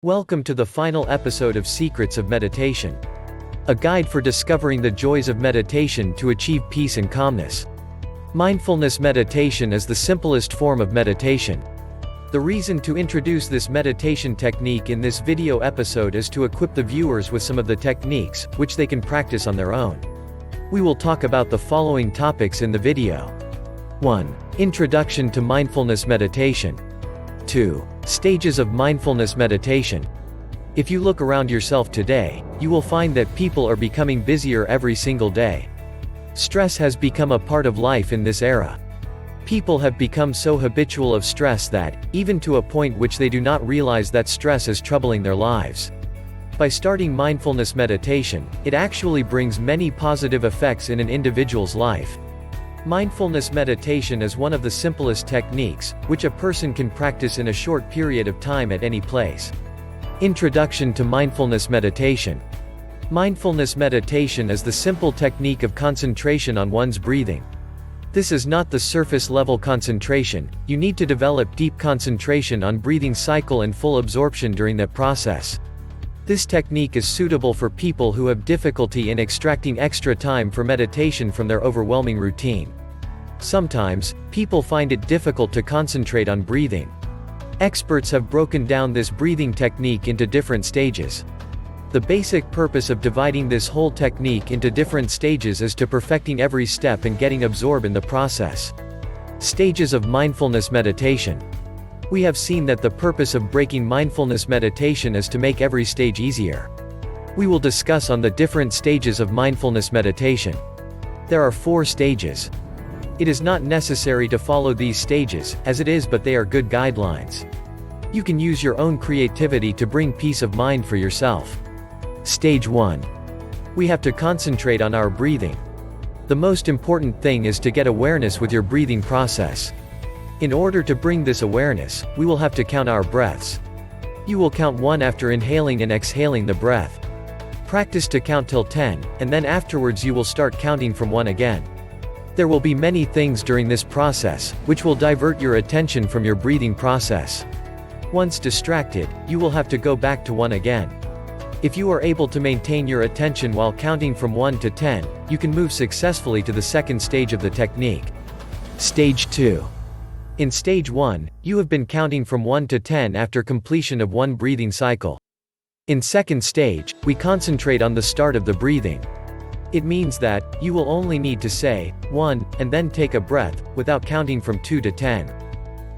Welcome to the final episode of Secrets of Meditation, a guide for discovering the joys of meditation to achieve peace and calmness. Mindfulness meditation is the simplest form of meditation. The reason to introduce this meditation technique in this video episode is to equip the viewers with some of the techniques, which they can practice on their own. We will talk about the following topics in the video. 1. Introduction to mindfulness meditation. 2. Stages of mindfulness meditation. If you look around yourself today, you will find that people are becoming busier every single day. Stress has become a part of life in this era. People have become so habitual of stress that, even to a point which they do not realize that stress is troubling their lives. By starting mindfulness meditation, it actually brings many positive effects in an individual's life. Mindfulness meditation is one of the simplest techniques, which a person can practice in a short period of time at any place. Introduction to mindfulness meditation. Mindfulness meditation is the simple technique of concentration on one's breathing. This is not the surface-level concentration. You need to develop deep concentration on breathing cycle and full absorption during that process. This technique is suitable for people who have difficulty in extracting extra time for meditation from their overwhelming routine. Sometimes, people find it difficult to concentrate on breathing. Experts have broken down this breathing technique into different stages. The basic purpose of dividing this whole technique into different stages is to perfecting every step and getting absorbed in the process. Stages of mindfulness meditation. We have seen that the purpose of breaking mindfulness meditation is to make every stage easier. We will discuss on the different stages of mindfulness meditation. There are 4 stages. It is not necessary to follow these stages, as it is, but they are good guidelines. You can use your own creativity to bring peace of mind for yourself. Stage 1. We have to concentrate on our breathing. The most important thing is to get awareness with your breathing process. In order to bring this awareness, we will have to count our breaths. You will count 1 after inhaling and exhaling the breath. Practice to count till 10, and then afterwards you will start counting from 1 again. There will be many things during this process, which will divert your attention from your breathing process. Once distracted, you will have to go back to 1 again. If you are able to maintain your attention while counting from 1 to 10, you can move successfully to the second stage of the technique. Stage 2. In stage 1, you have been counting from 1 to 10 after completion of 1 breathing cycle. In second stage, we concentrate on the start of the breathing. It means that, you will only need to say, 1, and then take a breath, without counting from 2 to 10.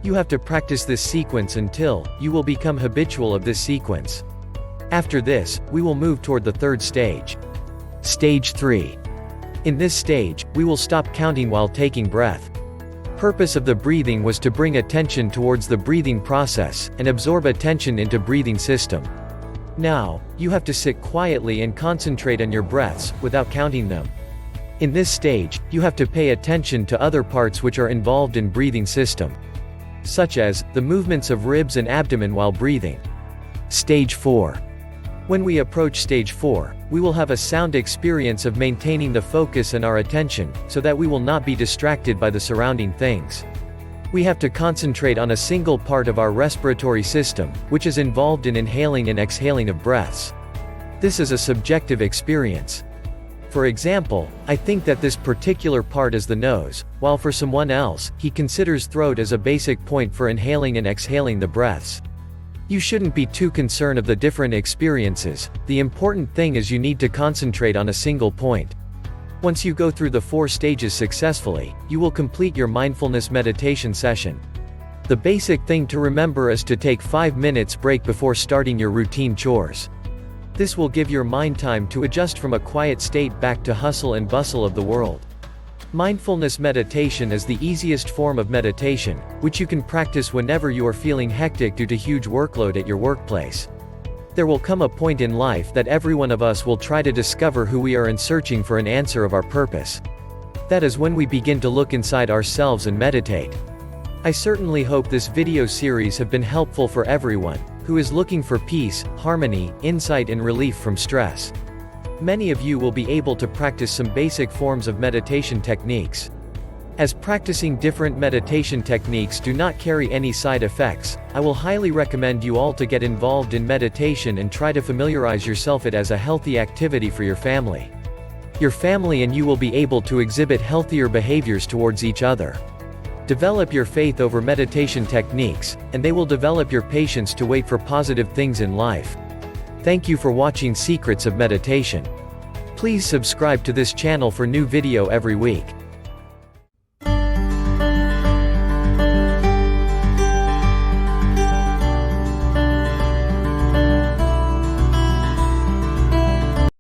You have to practice this sequence until, you will become habitual of this sequence. After this, we will move toward the third stage. Stage 3. In this stage, we will stop counting while taking breath. Purpose of the breathing was to bring attention towards the breathing process, and absorb attention into breathing system. Now, you have to sit quietly and concentrate on your breaths, without counting them. In this stage, you have to pay attention to other parts which are involved in breathing system, such as, the movements of ribs and abdomen while breathing. Stage 4. When we approach stage 4, we will have a sound experience of maintaining the focus and our attention, so that we will not be distracted by the surrounding things. We have to concentrate on a single part of our respiratory system, which is involved in inhaling and exhaling of breaths. This is a subjective experience. For example, I think that this particular part is the nose, while for someone else, he considers throat as a basic point for inhaling and exhaling the breaths. You shouldn't be too concerned of the different experiences. The important thing is you need to concentrate on a single point. Once you go through the 4 stages successfully, you will complete your mindfulness meditation session. The basic thing to remember is to take 5 minutes break before starting your routine chores. This will give your mind time to adjust from a quiet state back to hustle and bustle of the world. Mindfulness meditation is the easiest form of meditation, which you can practice whenever you are feeling hectic due to huge workload at your workplace. There will come a point in life that every one of us will try to discover who we are and searching for an answer of our purpose. That is when we begin to look inside ourselves and meditate. I certainly hope this video series have been helpful for everyone who is looking for peace, harmony, insight and relief from stress. Many of you will be able to practice some basic forms of meditation techniques. As practicing different meditation techniques do not carry any side effects, I will highly recommend you all to get involved in meditation and try to familiarize yourself it as a healthy activity for your family. Your family and you will be able to exhibit healthier behaviors towards each other. Develop your faith over meditation techniques, and they will develop your patience to wait for positive things in life. Thank you for watching Secrets of Meditation. Please subscribe to this channel for new video every week.